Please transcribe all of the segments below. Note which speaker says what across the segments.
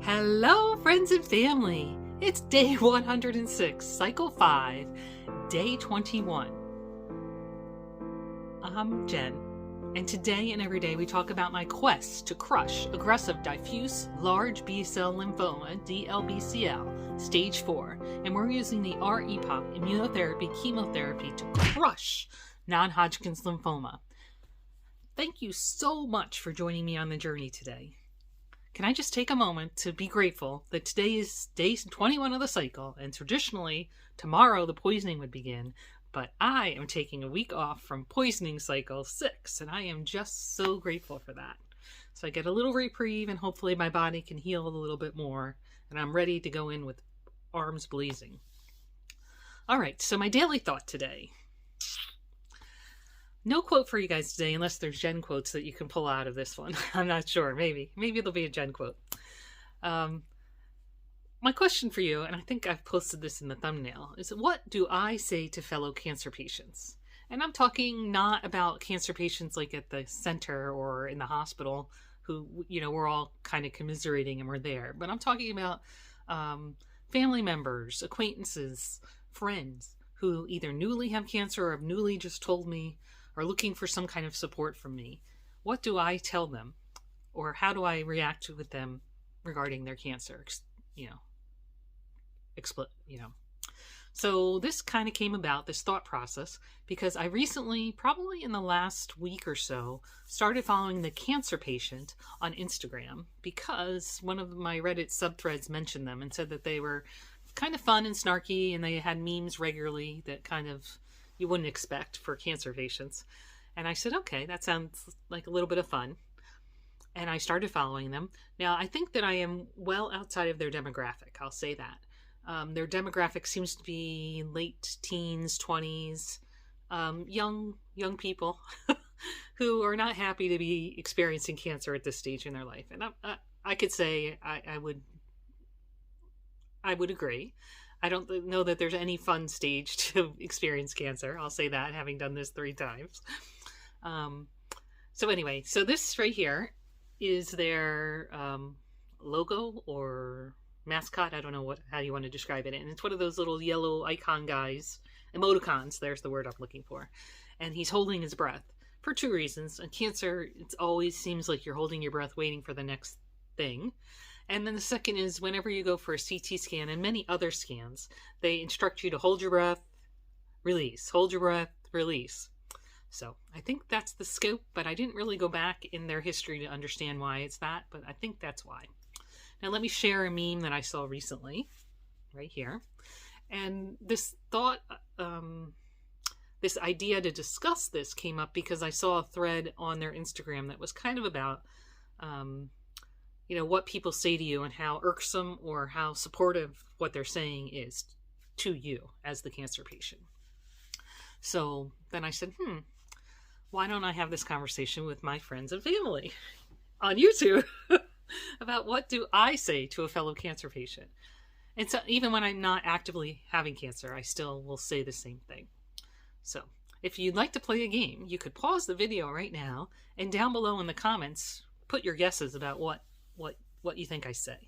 Speaker 1: Hello, friends and family. It's day 106, cycle 5, day 21. I'm Jen, and today and every day we talk about my quest to crush aggressive diffuse large B-cell lymphoma, DLBCL, stage 4, and we're using the R-EPOCH immunotherapy chemotherapy to crush non-Hodgkin's lymphoma. Thank you so much for joining me on the journey today. Can I just take a moment to be grateful that today is day 21 of the cycle, and traditionally tomorrow the poisoning would begin, but I am taking a week off from poisoning cycle 6, and I am just so grateful for that. So I get a little reprieve, and hopefully my body can heal a little bit more, and I'm ready to go in with arms blazing. All right, so my daily thought today. No quote for you guys today, unless there's Jen quotes that you can pull out of this one. I'm not sure. Maybe there'll be a Jen quote. My question for you, and I think I've posted this in the thumbnail, is what do I say to fellow cancer patients? And I'm talking not about cancer patients like at the center or in the hospital who, we're all kind of commiserating and we're there. But I'm talking about family members, acquaintances, friends who either newly have cancer or have newly just told me are looking for some kind of support from me. What do I tell them? Or how do I react with them regarding their cancer? So this kind of came about, this thought process, because I recently, probably in the last week or so, started following the Cancer Patient on Instagram because one of my Reddit subthreads mentioned them and said that they were kind of fun and snarky and they had memes regularly that kind of you wouldn't expect for cancer patients. And I said, okay, that sounds like a little bit of fun. And I started following them. Now, I think that I am well outside of their demographic. I'll say that. Their demographic seems to be late teens, 20s, young people who are not happy to be experiencing cancer at this stage in their life. And I could say I would agree. I don't know that there's any fun stage to experience cancer. I'll say that, having done this 3 times. So anyway, so this right here is their logo or mascot. I don't know how you want to describe it. And it's one of those little yellow icon guys, emoticons. There's the word I'm looking for. And he's holding his breath for 2 reasons. In cancer, it always seems like you're holding your breath waiting for the next thing. And then the second is whenever you go for a CT scan and many other scans, they instruct you to hold your breath, release, hold your breath, release. So I think that's the scope, but I didn't really go back in their history to understand why it's that, but I think that's why. Now let me share a meme that I saw recently, right here. And this thought, this idea to discuss this came up because I saw a thread on their Instagram that was kind of about what people say to you and how irksome or how supportive what they're saying is to you as the cancer patient. So then I said, why don't I have this conversation with my friends and family on YouTube about what do I say to a fellow cancer patient? And so even when I'm not actively having cancer, I still will say the same thing. So if you'd like to play a game, you could pause the video right now and down below in the comments, put your guesses about what you think I say.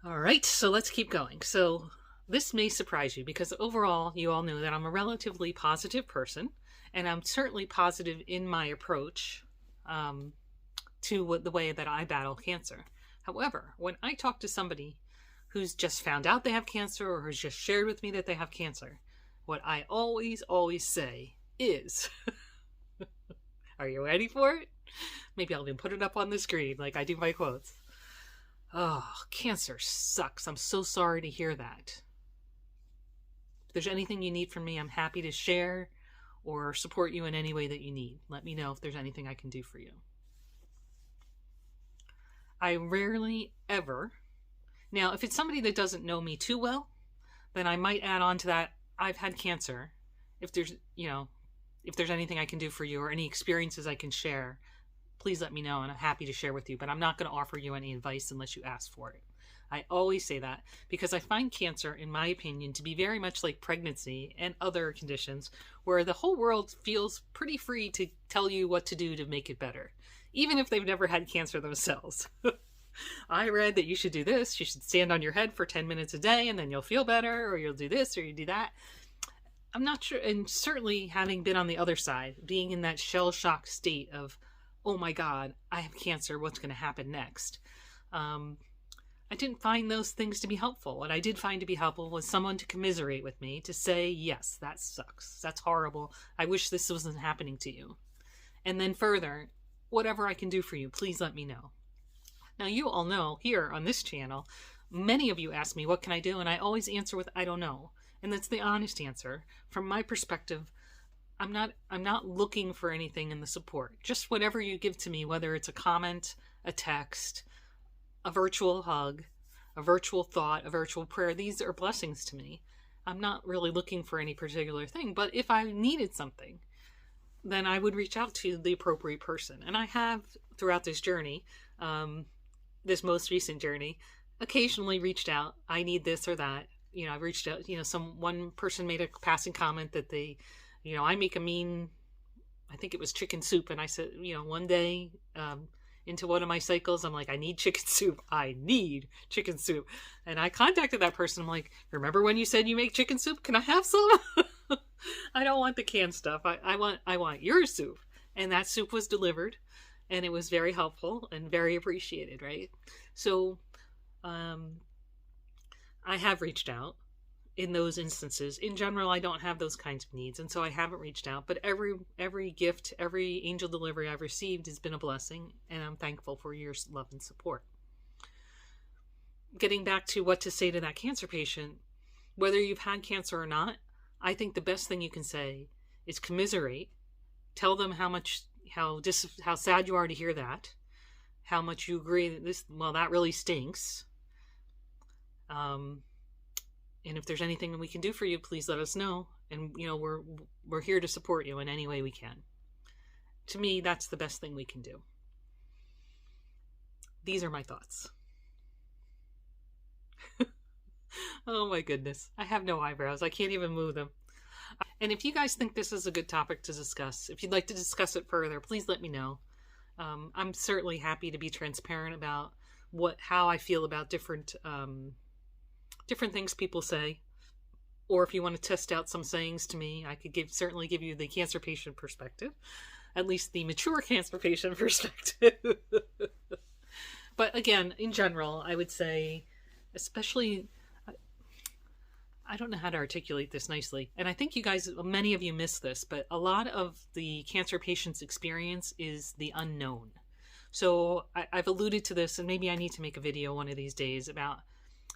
Speaker 1: All right, so let's keep going. So this may surprise you because overall, you all know that I'm a relatively positive person, and I'm certainly positive in my approach to the way that I battle cancer. However, when I talk to somebody who's just found out they have cancer or who's just shared with me that they have cancer, what I always say is, are you ready for it? Maybe I'll even put it up on the screen like I do my quotes. Oh, cancer sucks. I'm so sorry to hear that. If there's anything you need from me, I'm happy to share or support you in any way that you need. Let me know if there's anything I can do for you. I rarely ever... Now, if it's somebody that doesn't know me too well, then I might add on to that, I've had cancer. If there's anything I can do for you or any experiences I can share, please let me know and I'm happy to share with you, but I'm not going to offer you any advice unless you ask for it. I always say that because I find cancer, in my opinion, to be very much like pregnancy and other conditions where the whole world feels pretty free to tell you what to do to make it better, even if they've never had cancer themselves. I read that you should do this. You should stand on your head for 10 minutes a day and then you'll feel better, or you'll do this or you do that. I'm not sure. And certainly having been on the other side, being in that shell shock state of, oh my God, I have cancer. What's going to happen next? I didn't find those things to be helpful. What I did find to be helpful was someone to commiserate with me, to say, yes, that sucks. That's horrible. I wish this wasn't happening to you. And then further, whatever I can do for you, please let me know. Now, you all know here on this channel, many of you ask me, what can I do? And I always answer with, I don't know. And that's the honest answer. From my perspective, I'm not looking for anything in the support. Just whatever you give to me, whether it's a comment, a text, a virtual hug, a virtual thought, a virtual prayer, these are blessings to me. I'm not really looking for any particular thing, but if I needed something, then I would reach out to the appropriate person. And I have, throughout this journey, this most recent journey, occasionally reached out. I need this or that. You know, I've reached out, one person made a passing comment that I make a mean, I think it was chicken soup. And I said, one day, into one of my cycles, I'm like, I need chicken soup. I need chicken soup. And I contacted that person. I'm like, remember when you said you make chicken soup? Can I have some? I don't want the canned stuff. I want your soup. And that soup was delivered, and it was very helpful and very appreciated, right? So I have reached out in those instances. In general, I don't have those kinds of needs, and so I haven't reached out. But every gift, every angel delivery I've received has been a blessing, and I'm thankful for your love and support. Getting back to what to say to that cancer patient, whether you've had cancer or not, I think the best thing you can say is commiserate. Tell them how sad you are to hear that, how much you agree that that really stinks. And if there's anything we can do for you, please let us know. And, we're here to support you in any way we can. To me, that's the best thing we can do. These are my thoughts. Oh my goodness. I have no eyebrows. I can't even move them. And if you guys think this is a good topic to discuss, if you'd like to discuss it further, please let me know. I'm certainly happy to be transparent about how I feel about different things people say. Or if you want to test out some sayings to me, I could certainly give you the cancer patient perspective, at least the mature cancer patient perspective. But again, in general, I would say, especially, I don't know how to articulate this nicely. And I think many of you miss this, but a lot of the cancer patient's experience is the unknown. So I've alluded to this, and maybe I need to make a video one of these days about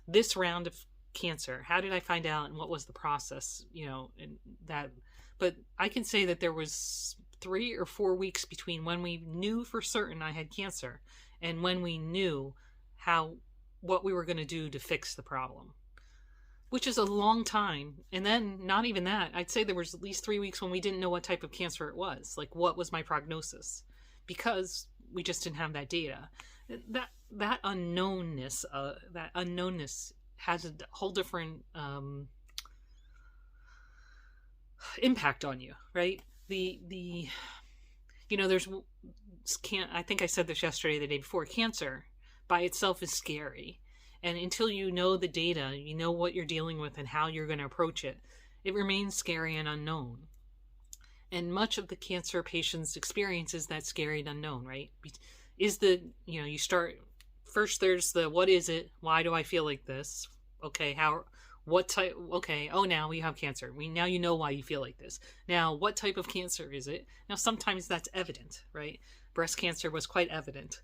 Speaker 1: this round of cancer. How did I find out, and what was the process? And that. But I can say that there was 3 or 4 weeks between when we knew for certain I had cancer and when we knew what we were going to do to fix the problem, which is a long time. And then not even that. I'd say there was at least 3 weeks when we didn't know what type of cancer it was. Like, what was my prognosis? Because we just didn't have that data. That unknownness has a whole different impact on you, right? I think I said this yesterday, the day before. Cancer by itself is scary, and until you know the data, you know what you're dealing with and how you're going to approach it, it remains scary and unknown. And much of the cancer patient's experience is that scary and unknown, right? You start first, there's the, what is it? Why do I feel like this? Okay, what type? Okay, oh, now we have cancer. Now you know why you feel like this. Now, what type of cancer is it? Now, sometimes that's evident, right? Breast cancer was quite evident.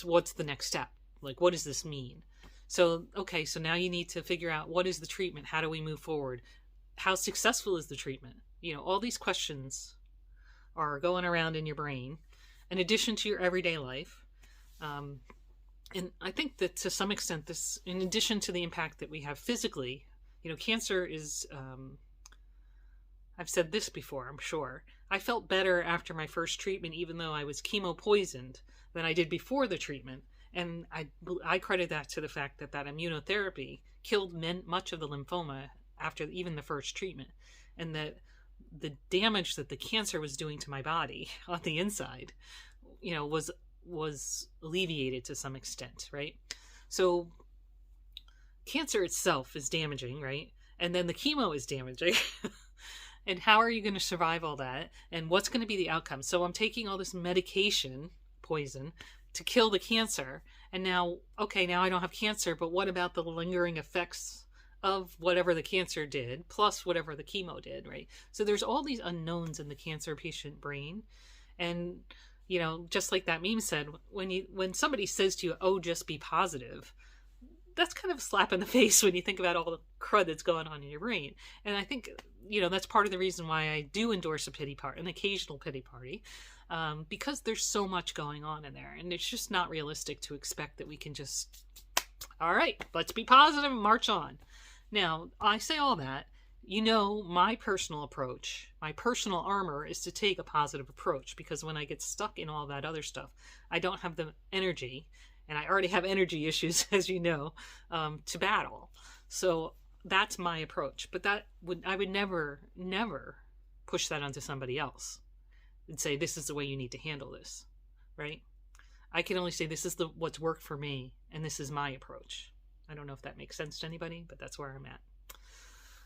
Speaker 1: What's the next step? Like, what does this mean? So, okay, so now you need to figure out, what is the treatment? How do we move forward? How successful is the treatment? All these questions are going around in your brain, in addition to your everyday life. And I think that to some extent, this, in addition to the impact that we have physically, cancer is, I've said this before, I'm sure. I felt better after my first treatment, even though I was chemo poisoned, than I did before the treatment. And I credit that to the fact that immunotherapy killed much of the lymphoma after even the first treatment. And that the damage that the cancer was doing to my body on the inside, was was alleviated to some extent, right? So cancer itself is damaging, right? And then the chemo is damaging. And how are you going to survive all that? And what's going to be the outcome? So I'm taking all this medication, poison, to kill the cancer. And now, okay, now I don't have cancer, but what about the lingering effects of whatever the cancer did, plus whatever the chemo did, right? So there's all these unknowns in the cancer patient brain. And, you know, just like that meme said, when somebody says to you, oh, just be positive, that's kind of a slap in the face when you think about all the crud that's going on in your brain. And I think, you know, that's part of the reason why I do endorse a pity party, an occasional pity party, because there's so much going on in there. And it's just not realistic to expect that we can just, all right, let's be positive and march on. Now, I say all that, you know, my personal approach, my personal armor is to take a positive approach, because when I get stuck in all that other stuff, I don't have the energy, and I already have energy issues, as you know, to battle. So that's my approach. But I would never push that onto somebody else and say, this is the way you need to handle this, right? I can only say this is what's worked for me, and this is my approach. I don't know if that makes sense to anybody, but that's where I'm at.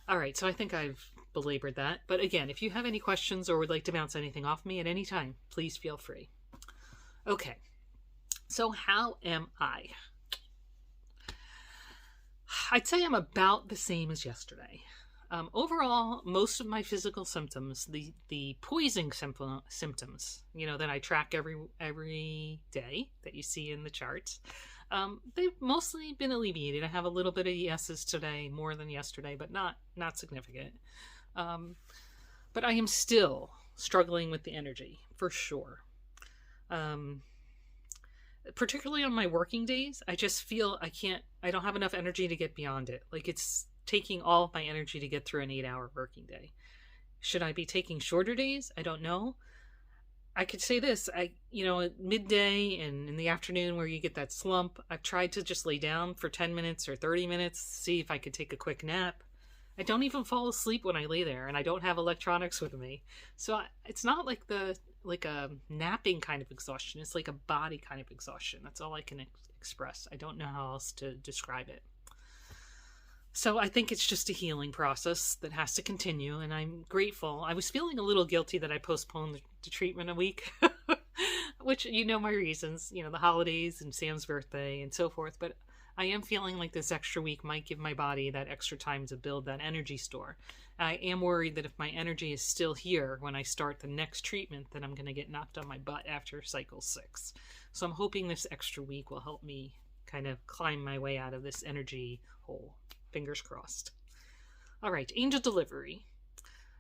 Speaker 1: All right, so I think I've belabored that. But again, if you have any questions or would like to bounce anything off me at any time, please feel free. Okay. So how am I? I'd say I'm about the same as yesterday. Overall, most of my physical symptoms, the poisoning symptoms, you know, that I track every day that you see in the charts, they've mostly been alleviated. I have a little bit of yeses today, more than yesterday, but not significant. But I am still struggling with the energy, for sure. Particularly on my working days, I just feel I don't have enough energy to get beyond it. Like, it's taking all of my energy to get through an 8-hour working day. Should I be taking shorter days? I don't know. I could say this, at midday and in the afternoon where you get that slump, I've tried to just lay down for 10 minutes or 30 minutes, see if I could take a quick nap. I don't even fall asleep when I lay there, and I don't have electronics with me. So it's not like a napping kind of exhaustion. It's like a body kind of exhaustion. That's all I can express. I don't know how else to describe it. So I think it's just a healing process that has to continue, and I'm grateful. I was feeling a little guilty that I postponed the treatment a week, which, you know, my reasons, you know, the holidays and Sam's birthday and so forth, but I am feeling like this extra week might give my body that extra time to build that energy store. I am worried that if my energy is still here when I start the next treatment, then I'm going to get knocked on my butt after cycle 6. So I'm hoping this extra week will help me kind of climb my way out of this energy hole. Fingers crossed. All right, angel delivery.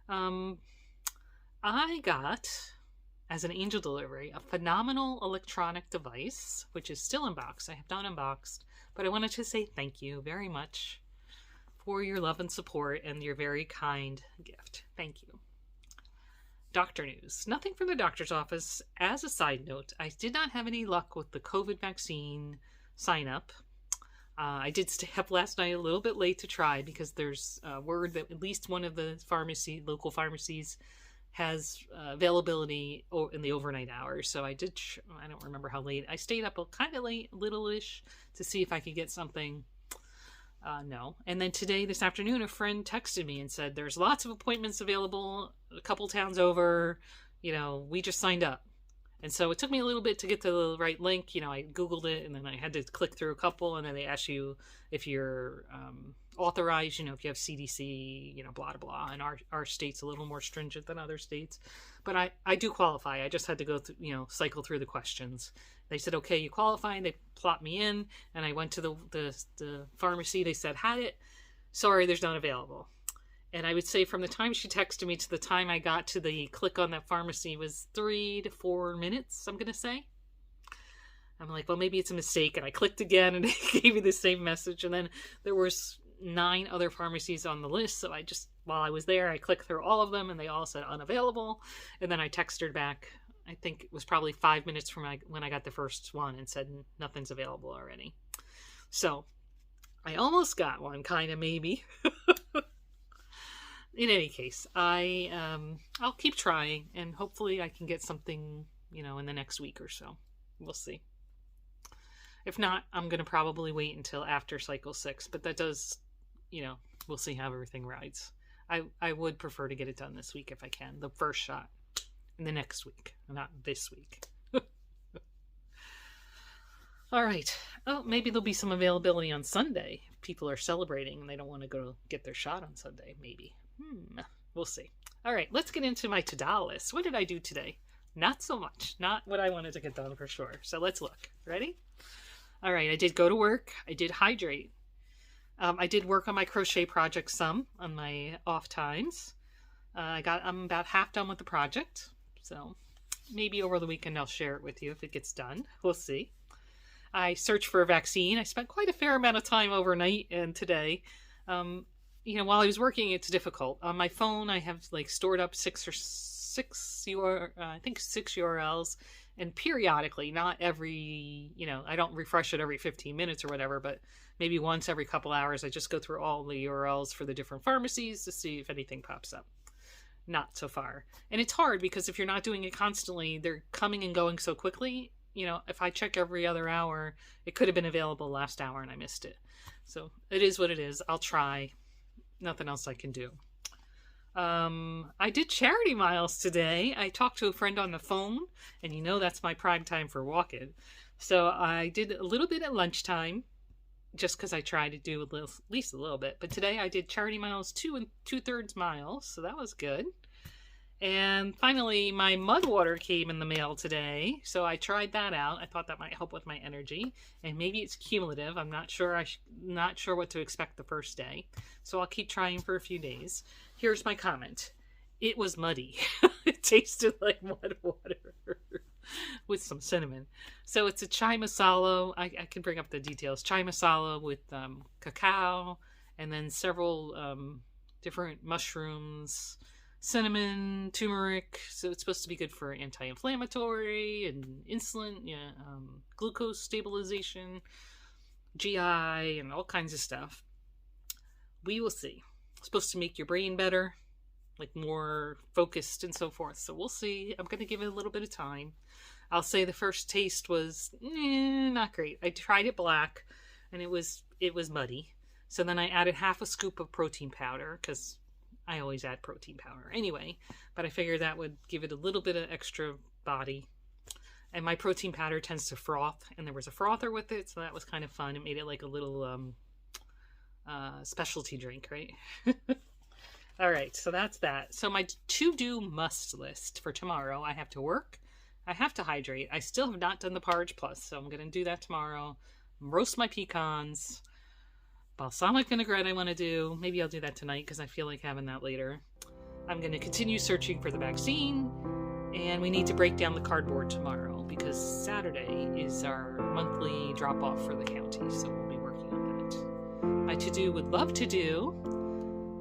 Speaker 1: I got, as an angel delivery, a phenomenal electronic device, which is still in box. I have not unboxed, but I wanted to say thank you very much for your love and support and your very kind gift. Thank you. Doctor news. Nothing from the doctor's office. As a side note, I did not have any luck with the COVID vaccine sign up. I did stay up last night a little bit late to try because there's word that at least one of the local pharmacies has availability in the overnight hours. So I don't remember how late. I stayed up kind of late, little-ish, to see if I could get something. No. And then this afternoon, a friend texted me and said, there's lots of appointments available, a couple towns over, we just signed up. And so it took me a little bit to get to the right link. I Googled it, and then I had to click through a couple, and then they ask you if you're authorized, if you have CDC, blah, blah, blah. And our state's a little more stringent than other states. But I do qualify. I just had to go through, cycle through the questions. They said, okay, you qualify. They plopped me in, and I went to the pharmacy. They said, had it. Sorry, there's not available. And I would say from the time she texted me to the time I got to the click on that pharmacy was 3 to 4 minutes, I'm going to say. I'm like, well, maybe it's a mistake. And I clicked again, and it gave me the same message. And then there was 9 other pharmacies on the list. So while I was there, I clicked through all of them, and they all said unavailable. And then I texted her back. I think it was probably 5 minutes from when I got the first one, and said nothing's available already. So I almost got one, kind of, maybe. In any case, I'll keep trying, and hopefully I can get something, in the next week or so. We'll see. If not, I'm going to probably wait until after cycle 6, but that does, we'll see how everything rides. I would prefer to get it done this week if I can. The first shot in the next week, not this week. All right. Oh, maybe there'll be some availability on Sunday. People are celebrating and they don't want to go get their shot on Sunday. Maybe. We'll see. All right. Let's get into my to-do list. What did I do today? Not so much. Not what I wanted to get done for sure. So let's look. Ready? All right. I did go to work. I did hydrate. I did work on my crochet project some on my off times. I'm about half done with the project. So maybe over the weekend I'll share it with you if it gets done. We'll see. I searched for a vaccine. I spent quite a fair amount of time overnight and today. While I was working, it's difficult. On my phone, I have stored up six URLs, and periodically, not every, I don't refresh it every 15 minutes or whatever, but maybe once every couple hours, I just go through all the URLs for the different pharmacies to see if anything pops up. Not so far. And it's hard because if you're not doing it constantly, they're coming and going so quickly. If I check every other hour, it could have been available last hour and I missed it. So it is what it is. I'll try. Nothing else I can do. I did charity miles today. I talked to a friend on the phone, and that's my prime time for walking. So I did a little bit at lunchtime, just because I try to do at least a little bit. But today I did charity miles, 2 2/3 miles, so that was good. And finally, my mud water came in the mail today, so I tried that out. I thought that might help with my energy, and maybe it's cumulative. I'm not sure. Not sure what to expect the first day, so I'll keep trying for a few days. Here's my comment. It was muddy. It tasted like mud water with some cinnamon. So it's a chai masala. I can bring up the details. Chai masala with cacao, and then several different mushrooms, cinnamon, turmeric. So it's supposed to be good for anti-inflammatory and insulin, glucose stabilization, GI, and all kinds of stuff. We will see. It's supposed to make your brain better, more focused and so forth. So we'll see. I'm going to give it a little bit of time. I'll say the first taste was not great. I tried it black and it was muddy. So then I added half a scoop of protein powder because I always add protein powder anyway, but I figured that would give it a little bit of extra body. And my protein powder tends to froth, and there was a frother with it, so that was kind of fun. It made it like a little specialty drink, right? All right, so that's that. So my to-do must list for tomorrow: I have to work, I have to hydrate. I still have not done the Porridge Plus, so I'm going to do that tomorrow. Roast my pecans. Balsamic vinaigrette I want to do. Maybe I'll do that tonight because I feel like having that later. I'm going to continue searching for the vaccine, and we need to break down the cardboard tomorrow because Saturday is our monthly drop-off for the county, so we'll be working on that. My to-do would love to do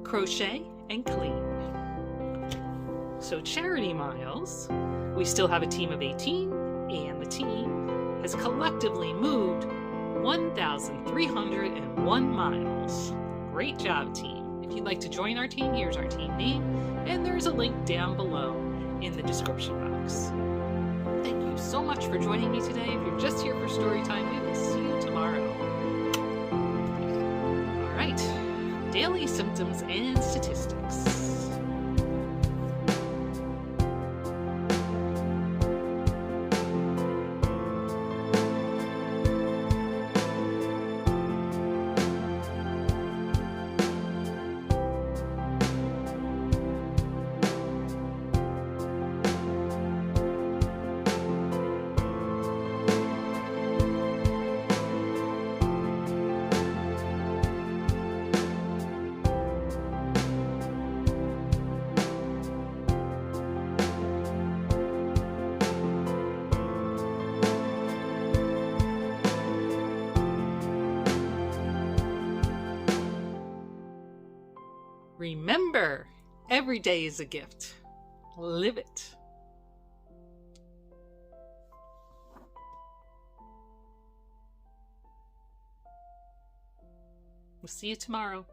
Speaker 1: crochet and clean. So charity miles, we still have a team of 18, and the team has collectively moved 1,301 miles. Great job, team. If you'd like to join our team, here's our team name, and there's a link down below in the description box. Thank you so much for joining me today. If you're just here for story time, we will see you tomorrow. All right, daily symptoms and statistics. Remember, every day is a gift. Live it. We'll see you tomorrow.